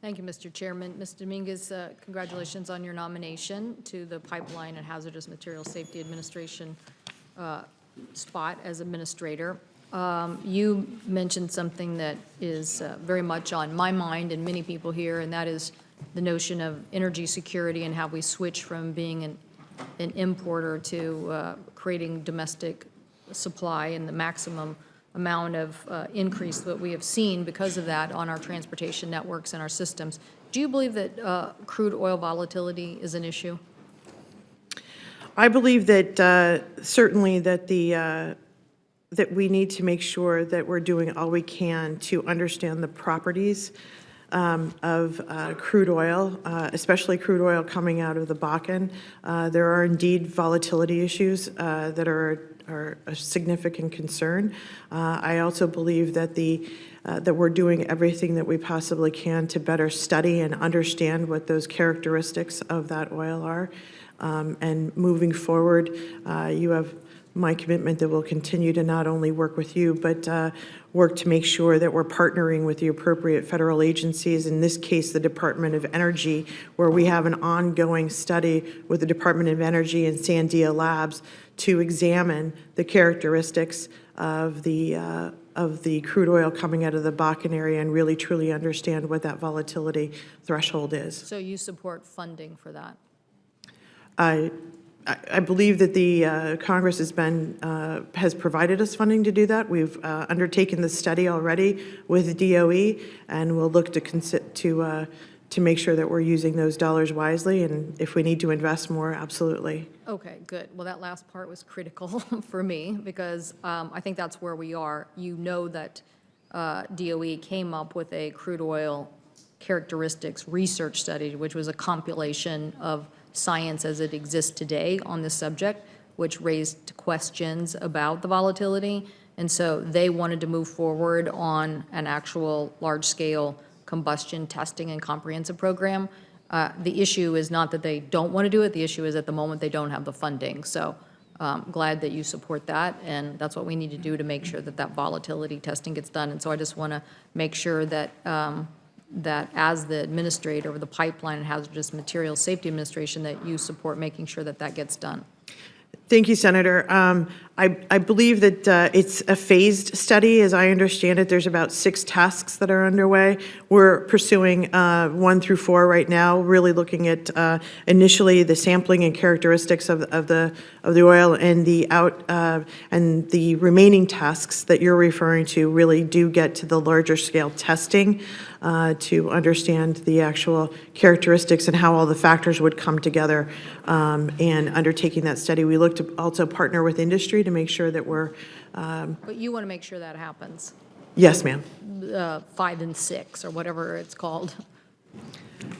Thank you, Mr. Chairman. Ms. Dominguez, congratulations on your nomination to the Pipeline and Hazardous Materials Safety Administration spot as administrator. You mentioned something that is very much on my mind and many people here, and that is the notion of energy security and how we switch from being an importer to creating domestic supply and the maximum amount of increase that we have seen because of that on our transportation networks and our systems. Do you believe that crude oil volatility is an issue? I believe that certainly that that we need to make sure that we're doing all we can to understand the properties of crude oil, especially crude oil coming out of the Bakken. There are indeed volatility issues that are a significant concern. I also believe that that we're doing everything that we possibly can to better study and understand what those characteristics of that oil are. And moving forward, you have my commitment that we'll continue to not only work with you, but work to make sure that we're partnering with the appropriate federal agencies, in this case, the Department of Energy, where we have an ongoing study with the Department of Energy and Sandia Labs to examine the characteristics of the crude oil coming out of the Bakken area and really truly understand what that volatility threshold is. So you support funding for that? I believe that the Congress has provided us funding to do that. We've undertaken the study already with DOE, and we'll look to make sure that we're using those dollars wisely, and if we need to invest more, absolutely. Okay, good. Well, that last part was critical for me because I think that's where we are. You know that DOE came up with a crude oil characteristics research study, which was a compilation of science as it exists today on this subject, which raised questions about the volatility. And so they wanted to move forward on an actual large-scale combustion testing and comprehensive program. The issue is not that they don't want to do it. The issue is at the moment they don't have the funding. So glad that you support that, and that's what we need to do to make sure that that volatility testing gets done. And so I just want to make sure that that as the administrator of the Pipeline and Hazardous Materials Safety Administration, that you support making sure that that gets done. Thank you, Senator. I believe that it's a phased study. As I understand it, there's about 6 tasks that are underway. We're pursuing 1 through 4 right now, really looking at initially the sampling and characteristics of the oil, and the remaining tasks that you're referring to really do get to the larger scale testing to understand the actual characteristics and how all the factors would come together. And undertaking that study, we look to also partner with industry to make sure that we're. But you want to make sure that happens. Yes, ma'am. 5 and 6, or whatever it's called.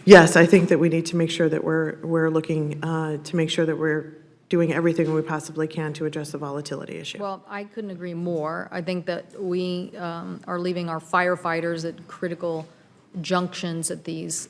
Yes, I think that we need to make sure that we're looking to make sure that we're doing everything we possibly can to address the volatility issue. Well, I couldn't agree more. I think that we are leaving our firefighters at critical junctions at these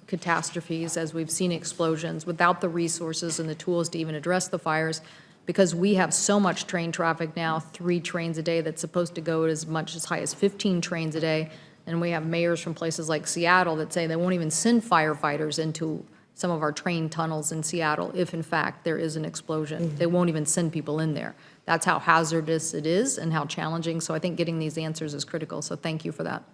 catastrophes, as we've seen explosions, without the resources and the tools to even address the fires, because we have so much train traffic now, 3 trains a day that's supposed to go as much as high as 15 trains a day. And we have mayors from places like Seattle that say they won't even send firefighters into some of our train tunnels in Seattle if, in fact, there is an explosion. Mm-hmm. They won't even send people in there. That's how hazardous it is and how challenging. So I think getting these answers is critical. So thank you for that.